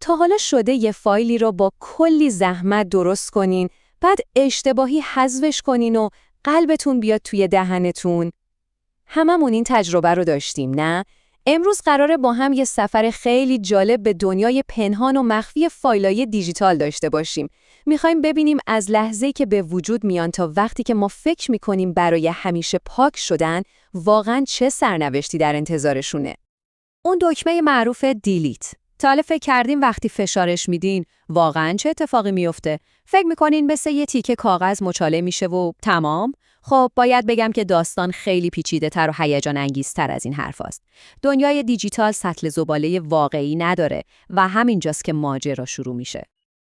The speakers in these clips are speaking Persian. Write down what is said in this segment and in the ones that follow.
تا حالا شده یه فایلی رو با کلی زحمت درست کنین، بعد اشتباهی حذفش کنین و قلبتون بیاد توی دهنتون؟ هممون این تجربه رو داشتیم، نه؟ امروز قراره با هم یه سفر خیلی جالب به دنیای پنهان و مخفی فایلای دیجیتال داشته باشیم. میخوایم ببینیم از لحظه‌ای که به وجود میان تا وقتی که ما فکر میکنیم برای همیشه پاک شدن، واقعاً چه سرنوشتی در انتظارشونه. اون دکمه معروف دیلیت. تا حالا فکر کردین وقتی فشارش میدین واقعاً چه اتفاقی میفته؟ فکر میکنین مثل یه تیکه کاغذ مچاله میشه و تمام؟ خب باید بگم که داستان خیلی پیچیده‌تر و هیجان انگیزتر از این حرف است. دنیای دیجیتال سطل زباله واقعی نداره و همینجاست که ماجرا شروع میشه.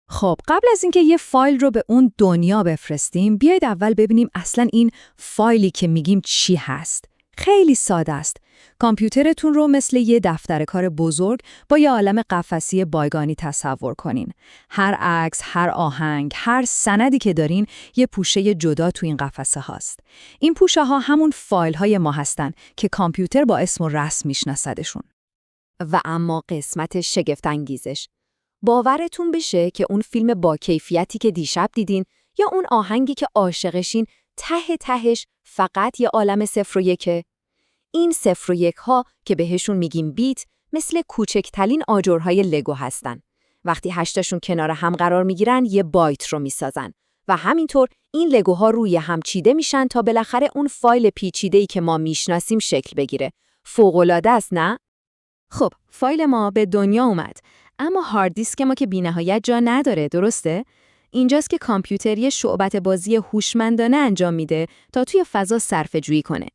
خب قبل از اینکه یه فایل رو به اون دنیا بفرستیم، بیایید اول ببینیم اصلاً این فایلی که میگیم چی هست. خیلی ساده است. کامپیوترتون رو مثل یه دفتر کار بزرگ با یه عالم قفسی بایگانی تصور کنین. هر عکس، هر آهنگ، هر سندی که دارین یه پوشه جدا تو این قفسه هاست. این پوشه ها همون فایل های ما هستن که کامپیوتر با اسم و رسم میشناسدشون. و اما قسمت شگفت انگیزش، باورتون بشه که اون فیلم با کیفیتی که دیشب دیدین یا اون آهنگی که عاشقشین ته تهش فقط یه عالم 0 و 1. این 0 و 1 ها که بهشون میگیم بیت مثل کوچکترین آجرهای لگو هستن. وقتی 8تاشون کنار هم قرار میگیرن یه بایت رو میسازن و همینطور این لگوها روی هم چیده میشن تا بالاخره اون فایل پیچیده‌ای که ما میشناسیم شکل بگیره. فوق‌العاده است، نه؟ خب فایل ما به دنیا اومد، اما هارد دیسک ما که بی‌نهایت جا نداره، درسته؟ اینجاست که کامپیوتر یه شعبده بازی هوشمندانه انجام میده تا توی فضا صرفه‌جویی کنه.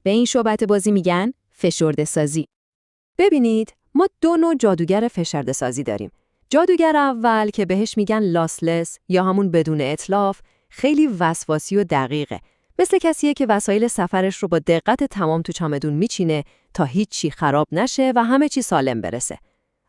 به این شعبده بازی میگن فشرده سازی. ببینید، ما 2 نوع جادوگر فشرده سازی داریم. جادوگر اول که بهش میگن لاسلس یا همون بدون اتلاف، خیلی وسواسی و دقیقه. مثل کسیه که وسایل سفرش رو با دقت تمام تو چمدون میچینه تا هیچ چی خراب نشه و همه چی سالم برسه.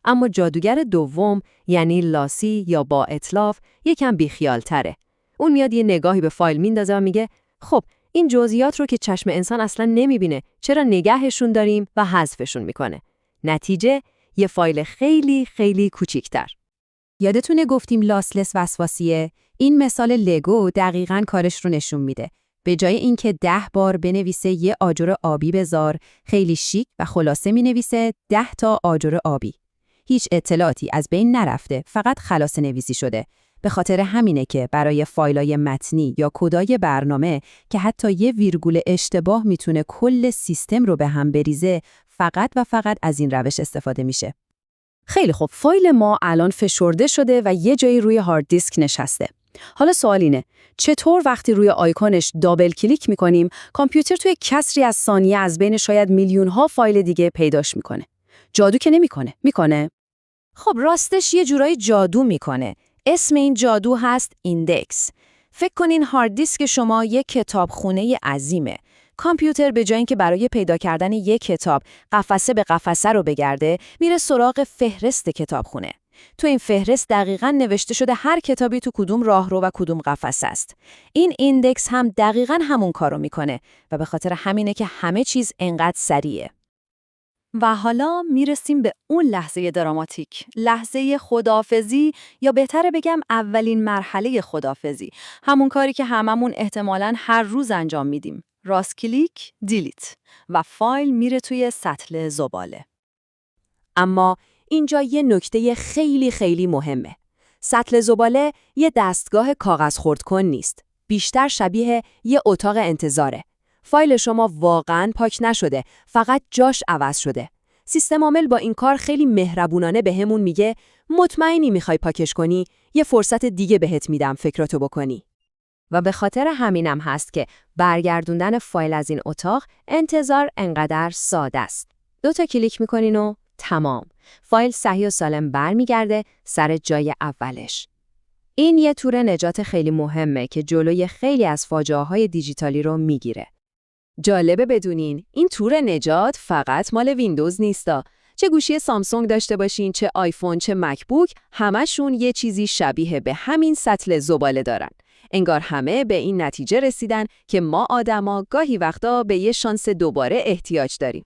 اما جادوگر دوم یعنی لاسی یا با اتلاف یکم بیخیال تره. اون میاد یه نگاهی به فایل میندازه و میگه خب این جزئیات رو که چشم انسان اصلا نمیبینه چرا نگهشون داریم و حذفشون میکنه. نتیجه یه فایل خیلی خیلی کوچیک‌تر. یادتونه گفتیم لاسلس وسواسیه؟ این مثال لگو دقیقاً کارش رو نشون میده. به جای اینکه 10 بار بنویسه یه آجر آبی بذار، خیلی شیک و خلاصه مینویسه 10 تا آجر آبی. هیچ اطلاعاتی از بین نرفته، فقط خلاصه نویسی شده. به خاطر همینه که برای فایلای متنی یا کدای برنامه که حتی یه ویرگول اشتباه میتونه کل سیستم رو به هم بریزه، فقط و فقط از این روش استفاده میشه. خیلی خوب، فایل ما الان فشرده شده و یه جایی روی هارد دیسک نشسته. حالا سوال اینه، چطور وقتی روی آیکونش دابل کلیک میکنیم، کامپیوتر توی کسری از ثانیه از بین شاید میلیون‌ها فایل دیگه پیداش میکنه؟ جادو که میکنه؟ خب راستش یه جورای جادو میکنه. اسم این جادو هست ایندکس. فکر کنین هارد دیسک شما یک کتابخونه عظیمه. کامپیوتر به جای اینکه برای پیدا کردن یک کتاب قفسه به قفسه رو بگرده، میره سراغ فهرست کتابخونه. تو این فهرست دقیقاً نوشته شده هر کتابی تو کدوم راهرو و کدوم قفسه است. این ایندکس هم دقیقاً همون کارو میکنه و به خاطر همینه که همه چیز انقدر سریعه. و حالا میرسیم به اون لحظه دراماتیک، لحظه خداحافظی، یا بهتره بگم اولین مرحله خداحافظی، همون کاری که هممون احتمالاً هر روز انجام میدیم. راست کلیک، دیلیت، و فایل میره توی سطل زباله. اما اینجا یه نکته خیلی خیلی مهمه. سطل زباله یه دستگاه کاغذ خرد کن نیست. بیشتر شبیه یه اتاق انتظاره. فایل شما واقعاً پاک نشده، فقط جاش عوض شده. سیستم عامل با این کار خیلی مهربونانه بهمون میگه مطمئنی میخوای پاکش کنی؟ یه فرصت دیگه بهت میدم فکراتو بکنی. و به خاطر همینم هست که برگردوندن فایل از این اتاق انتظار انقدر ساده است. 2 تا کلیک میکنین و تمام. فایل صحیح و سالم برمیگرده سر جای اولش. این یه تور نجات خیلی مهمه که جلوی خیلی از فاجعه‌های دیجیتالی رو میگیره. جالبه بدونین این تور نجات فقط مال ویندوز نیستا. چه گوشی سامسونگ داشته باشین، چه آیفون، چه مکبوک، همشون یه چیزی شبیه به همین سطل زباله دارن. انگار همه به این نتیجه رسیدن که ما آدما گاهی وقتا به یه شانس دوباره احتیاج داریم.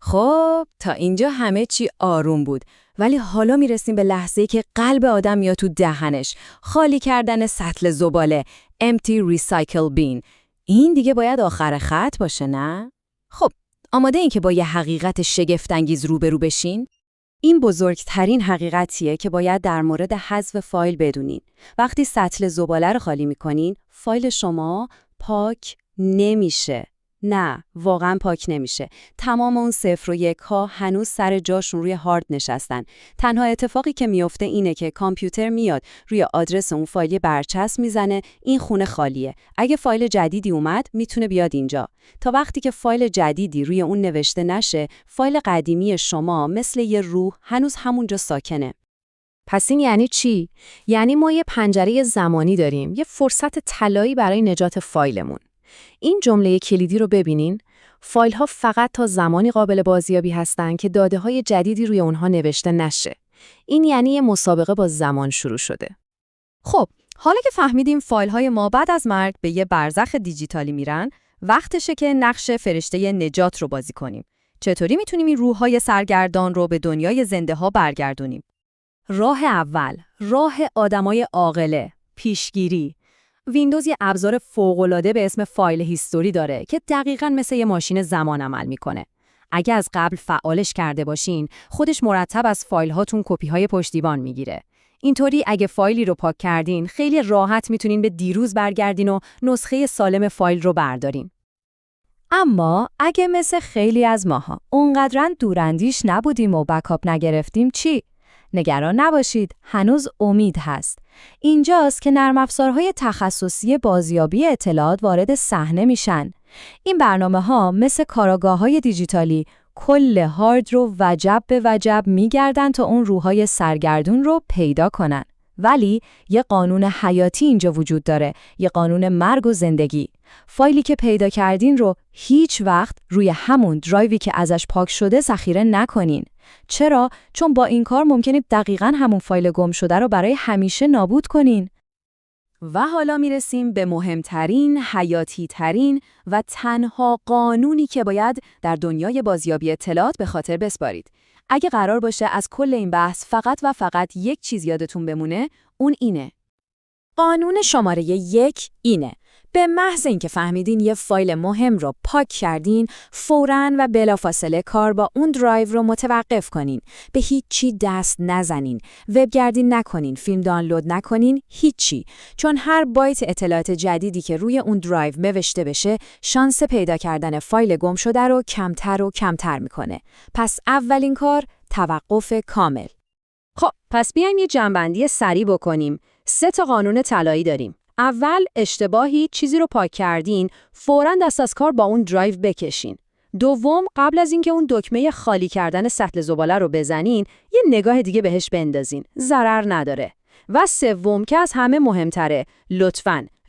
خب تا اینجا همه چی آروم بود، ولی حالا میرسیم به لحظه‌ای که قلب آدم میاد تو دهنش. خالی کردن سطل زباله، empty recycle bin. این دیگه باید آخر خط باشه، نه؟ خب آماده این که با یه حقیقت شگفت‌انگیز روبرو بشین؟ این بزرگترین حقیقتیه که باید در مورد حذف فایل بدونین. وقتی سطل زباله رو خالی می‌کنین، فایل شما پاک نمیشه. نه، واقعا پاک نمیشه. تمام اون 0 و 1 ها هنوز سر جاشون روی هارد نشستن. تنها اتفاقی که میفته اینه که کامپیوتر میاد روی آدرس اون فایل برچسب میزنه، این خونه خالیه. اگه فایل جدیدی اومد میتونه بیاد اینجا. تا وقتی که فایل جدیدی روی اون نوشته نشه، فایل قدیمی شما مثل یه روح هنوز همونجا ساکنه. پس این یعنی چی؟ یعنی ما یه پنجره زمانی داریم، یه فرصت طلایی برای نجات فایلمون. این جمله کلیدی رو ببینین، فایل‌ها فقط تا زمانی قابل بازیابی هستن که داده‌های جدیدی روی اونها نوشته نشه. این یعنی یه مسابقه با زمان شروع شده. خب، حالا که فهمیدیم فایل‌های ما بعد از مرگ به یه برزخ دیجیتالی میرن، وقتشه که نقش فرشته نجات رو بازی کنیم. چطوری میتونیم این روح‌های سرگردان رو به دنیای زنده‌ها برگردونیم؟ راه اول، راه آدمای عاقله، پیشگیری. ویندوز یه ابزار فوق‌العاده به اسم فایل هیستوری داره که دقیقاً مثل یه ماشین زمان عمل میکنه. اگه از قبل فعالش کرده باشین، خودش مرتب از فایل هاتون کپی های پشتیبان میگیره. اینطوری اگه فایلی رو پاک کردین، خیلی راحت میتونین به دیروز برگردین و نسخه سالم فایل رو بردارین. اما اگه مثل خیلی از ماها اونقدراً دوراندیش نبودیم و بکاپ نگرفتیم چی؟ نگران نباشید، هنوز امید هست. اینجاست که نرم افزارهای تخصصی بازیابی اطلاعات وارد صحنه میشن. این برنامه‌ها مثل کاراگاه‌های دیجیتالی کل هارد رو وجب به وجب میگردن تا اون روح‌های سرگردون رو پیدا کنن. ولی یه قانون حیاتی اینجا وجود داره، یه قانون مرگ و زندگی. فایلی که پیدا کردین رو هیچ وقت روی همون درایوی که ازش پاک شده ذخیره نکنین. چرا؟ چون با این کار ممکنه دقیقاً همون فایل گم شده رو برای همیشه نابود کنین. و حالا میرسیم به مهمترین، حیاتی ترین و تنها قانونی که باید در دنیای بازیابی اطلاعات به خاطر بسپارید. اگه قرار باشه از کل این بحث فقط و فقط یک چیز یادتون بمونه، اون اینه. قانون شماره 1 اینه. به محض اینکه فهمیدین یه فایل مهم رو پاک کردین، فوراً و بلافاصله کار با اون درایو رو متوقف کنین. به هیچ چی دست نزنین، وبگردی نکنین، فیلم دانلود نکنین، هیچی. چون هر بایت اطلاعات جدیدی که روی اون درایو نوشته بشه، شانس پیدا کردن فایل گم شده رو کمتر و کمتر میکنه. پس اولین کار توقف کامل. خب، پس بیایم یه جمع‌بندی سریع بکنیم. 3 قانون طلایی داریم. اول، اشتباهی چیزی رو پاک کردین، فوراً دست از کار با اون درایو بکشین. دوم، قبل از اینکه اون دکمه خالی کردن سطل زباله رو بزنین، یه نگاه دیگه بهش بندازین. ضرر نداره. و سوم که از همه مهمتره،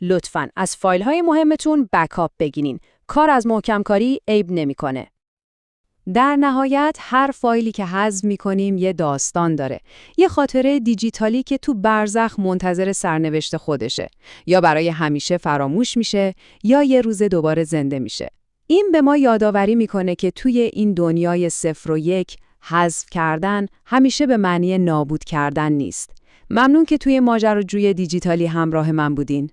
لطفاً از فایل‌های مهمتون بکاپ بگیرین. کار از محکم کاری عیب نمی‌کنه. در نهایت هر فایلی که حذف می‌کنیم یه داستان داره. یه خاطره دیجیتالی که تو برزخ منتظر سرنوشت خودشه. یا برای همیشه فراموش میشه یا یه روز دوباره زنده میشه. این به ما یادآوری میکنه که توی این دنیای 0 و 1 حذف کردن همیشه به معنی نابود کردن نیست. ممنون که توی ماجراجوی دیجیتالی همراه من بودین.